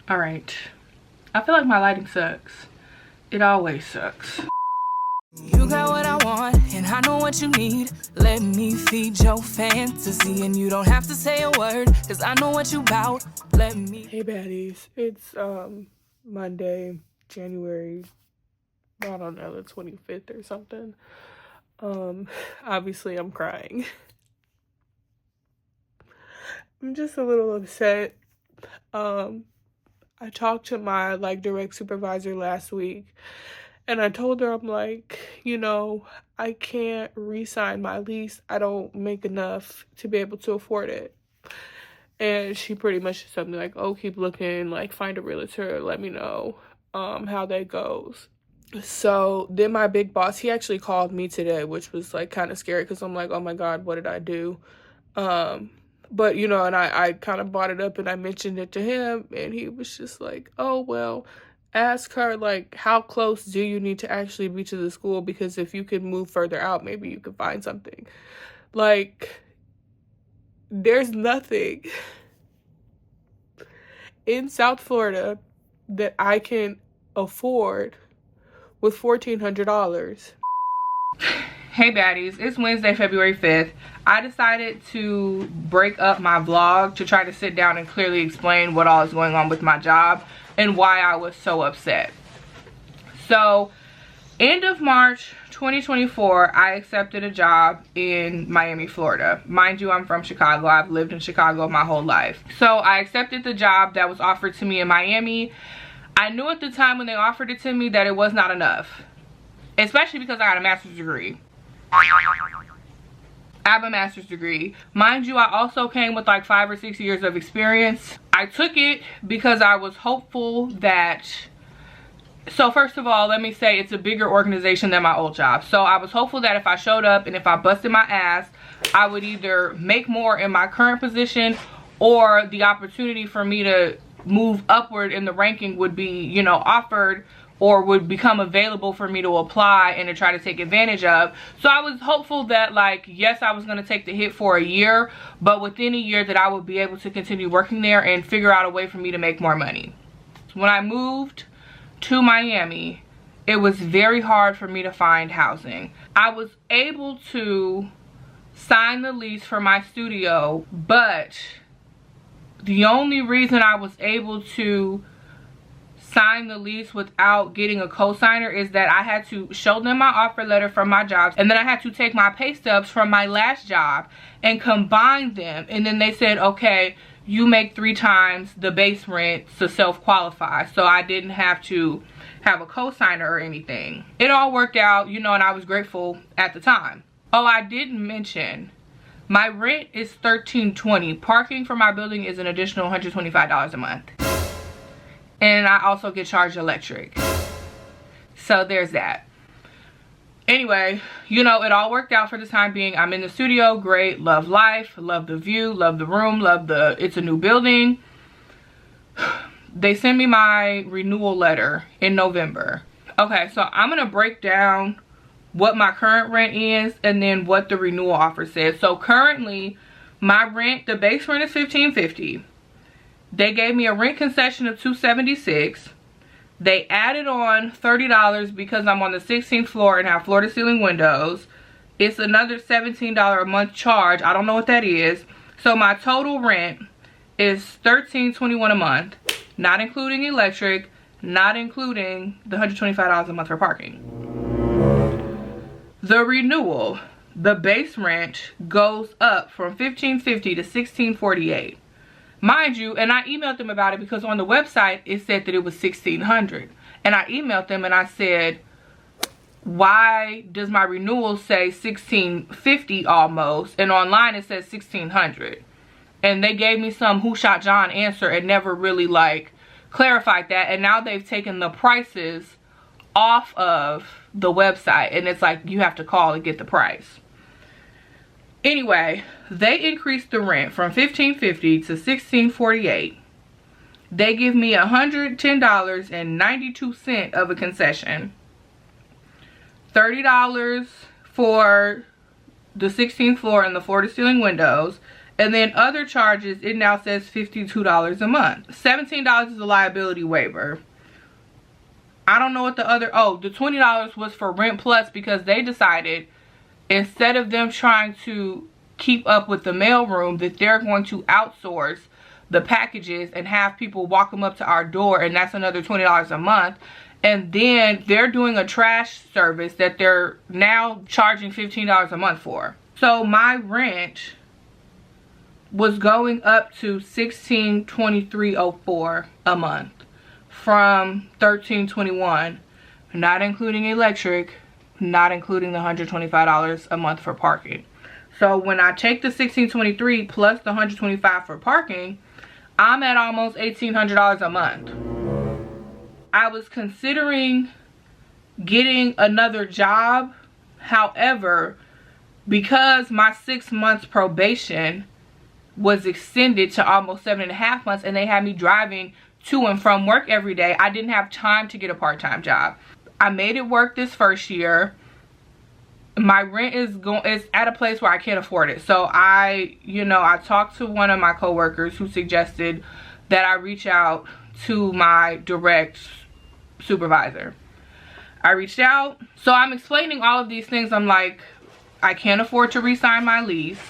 All right. I feel like my lighting sucks. It always sucks. You got what I want, and I know what you need. Let me feed your fantasy, and you don't have to say a word, cause I know what you bout. Let me. Hey baddies, it's Monday, January, I don't know, the 25th or something. Obviously I'm crying. I'm just a little upset. I talked to my direct supervisor last week, and I told her, I'm like, I can't re-sign my lease. I don't make enough to be able to afford it. And she pretty much said something like, oh, keep looking, find a realtor, let me know how that goes. So then my big boss, he actually called me today, which was kind of scary because I'm like, oh my God, what did I do? But, and I kind of brought it up and I mentioned it to him, and he was just like, oh, well, ask her, how close do you need to actually be to the school? Because if you could move further out, maybe you could find something. There's nothing in South Florida that I can afford with $1,400. Hey baddies, it's Wednesday, February 5th. I decided to break up my vlog to try to sit down and clearly explain what all is going on with my job and why I was so upset. So, end of March 2024, I accepted a job in Miami, Florida. Mind you, I'm from Chicago. I've lived in Chicago my whole life. So I accepted the job that was offered to me in Miami. I knew at the time when they offered it to me that it was not enough, especially because I got a master's degree. I have a master's degree. Mind you, I also came with 5 or 6 years of experience. I took it because I was hopeful that, so first of all, let me say it's a bigger organization than my old job. So I was hopeful that if I showed up and if I busted my ass, I would either make more in my current position, or the opportunity for me to move upward in the ranking would be, offered, or would become available for me to apply and to try to take advantage of. So I was hopeful that yes, I was going to take the hit for a year, but within a year that I would be able to continue working there and figure out a way for me to make more money. When I moved to Miami, it was very hard for me to find housing. I was able to sign the lease for my studio, but the only reason I was able to sign the lease without getting a co-signer is that I had to show them my offer letter from my jobs, and then I had to take my pay stubs from my last job and combine them, and then they said, okay, you make 3 times the base rent to self-qualify. So I didn't have to have a co-signer or anything. It all worked out, and I was grateful at the time. Oh, I didn't mention, my rent is $13.20. Parking for my building is an additional $125 a month. And I also get charged electric. So there's that. Anyway, it all worked out for the time being. I'm in the studio, great, love life, love the view, love the room, it's a new building. They sent me my renewal letter in November. Okay, so I'm gonna break down what my current rent is and then what the renewal offer says. So currently, my rent, the base rent is $1,550. They gave me a rent concession of $276. They added on $30 because I'm on the 16th floor and have floor to ceiling windows. It's another $17 a month charge. I don't know what that is. So my total rent is $13.21 a month, not including electric, not including the $125 a month for parking. The renewal, the base rent goes up from $1,550 to $1,648. Mind you, and I emailed them about it because on the website it said that it was $1,600. And I emailed them and I said, why does my renewal say $1,650 almost? And online it says $1,600. And they gave me some who shot John answer and never really clarified that. And now they've taken the prices off of the website. And it's you have to call and get the price. Anyway, they increased the rent from $1,550 to $1,648. They give me $110.92 of a concession. $30 for the 16th floor and the floor to ceiling windows, And then other charges, it now says $52 a month. $17 is a liability waiver. I don't know what the other, oh, the $20 was for Rent Plus, because they decided instead of them trying to keep up with the mailroom, that they're going to outsource the packages and have people walk them up to our door, and that's another $20 a month. And then they're doing a trash service that they're now charging $15 a month for. So my rent was going up to $1623.04 a month from $1321, not including electric, not including the $125 a month for parking. So when I take the $1623 plus the $125 for parking, I'm at almost $1,800 a month. I was considering getting another job. However, because my 6 months probation was extended to almost 7.5 months, and they had me driving to and from work every day, I didn't have time to get a part-time job. I made it work this first year. My rent is at a place where I can't afford it. So I talked to one of my coworkers who suggested that I reach out to my direct supervisor. I reached out. So I'm explaining all of these things. I'm like, I can't afford to re-sign my lease.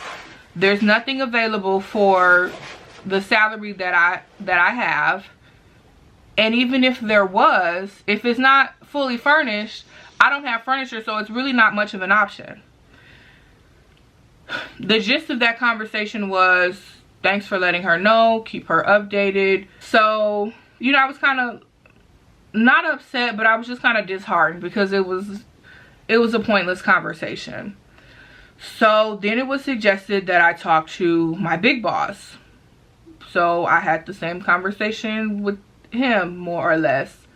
There's nothing available for the salary that I have. And even if there was, if it's not fully furnished, I don't have furniture, so it's really not much of an option. The gist of that conversation was, thanks for letting her know, keep her updated. So, I was kind of not upset, but I was just kind of disheartened because it was a pointless conversation. So then it was suggested that I talk to my big boss. So I had the same conversation with him, more or less.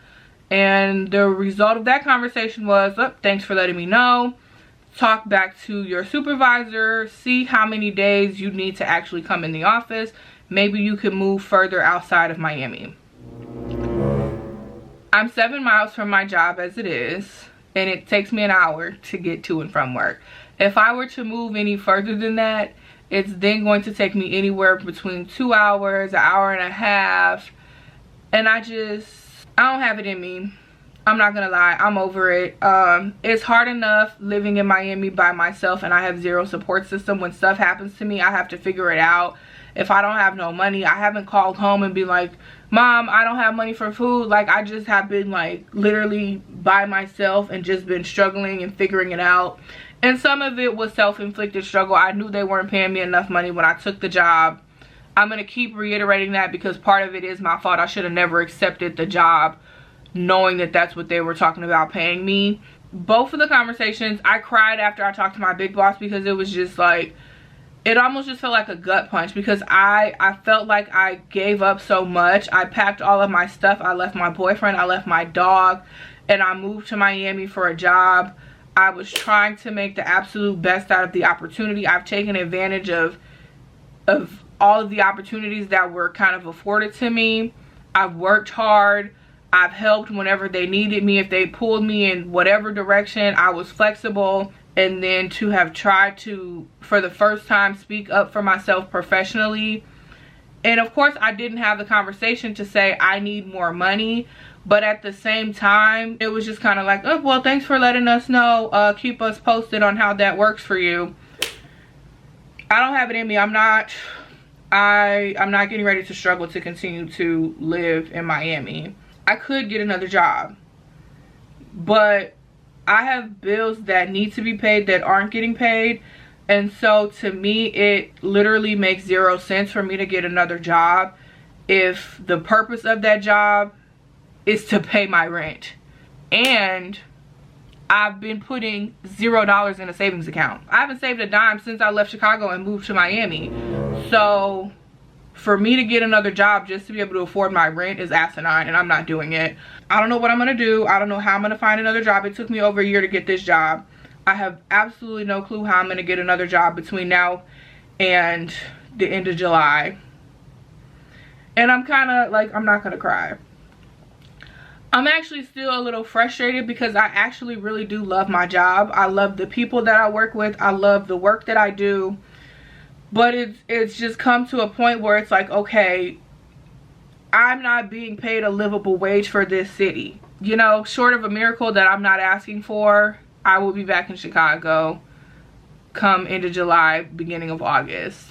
And the result of that conversation was, oh, thanks for letting me know. Talk back to your supervisor. See how many days you need to actually come in the office. Maybe you can move further outside of Miami. I'm 7 miles from my job as it is, and it takes me an hour to get to and from work. If I were to move any further than that, it's then going to take me anywhere between 2 hours, an hour and a half. And I don't have it in me. I'm not gonna lie, I'm over it. It's hard enough living in Miami by myself, and I have zero support system. When stuff happens to me, I have to figure it out. If I don't have no money, I haven't called home and be like, Mom, I don't have money for food. Like, I just have been like literally by myself and just been struggling and figuring it out. And some of it was self-inflicted struggle. I knew they weren't paying me enough money when I took the job. I'm going to keep reiterating that because part of it is my fault. I should have never accepted the job knowing that that's what they were talking about paying me. Both of the conversations, I cried after I talked to my big boss because it was just like, it almost just felt like a gut punch because I felt like I gave up so much. I packed all of my stuff. I left my boyfriend. I left my dog. And I moved to Miami for a job. I was trying to make the absolute best out of the opportunity. I've taken advantage of all of the opportunities that were kind of afforded to me. I've worked hard. I've helped whenever they needed me. If they pulled me in whatever direction, I was flexible. And then to have tried to, for the first time, speak up for myself professionally. And of course, I didn't have the conversation to say I need more money. But at the same time, it was just kind of like, oh, well, thanks for letting us know. Keep us posted on how that works for you. I don't have it in me. I'm not getting ready to struggle to continue to live in Miami. I could get another job, but I have bills that need to be paid that aren't getting paid. And so to me, it literally makes 0 sense for me to get another job if the purpose of that job is to pay my rent. And I've been putting $0 in a savings account. I haven't saved a dime since I left Chicago and moved to Miami. So for me to get another job just to be able to afford my rent is asinine, and I'm not doing it. I don't know what I'm gonna do. I don't know how I'm gonna find another job. It took me over a year to get this job. I have absolutely no clue how I'm gonna get another job between now and the end of July. And I'm kind of like, I'm not gonna cry. I'm actually still a little frustrated because I actually really do love my job. I love the people that I work with. I love the work that I do. But it's just come to a point where it's like, okay, I'm not being paid a livable wage for this city. You know, short of a miracle that I'm not asking for, I will be back in Chicago come into July, beginning of August.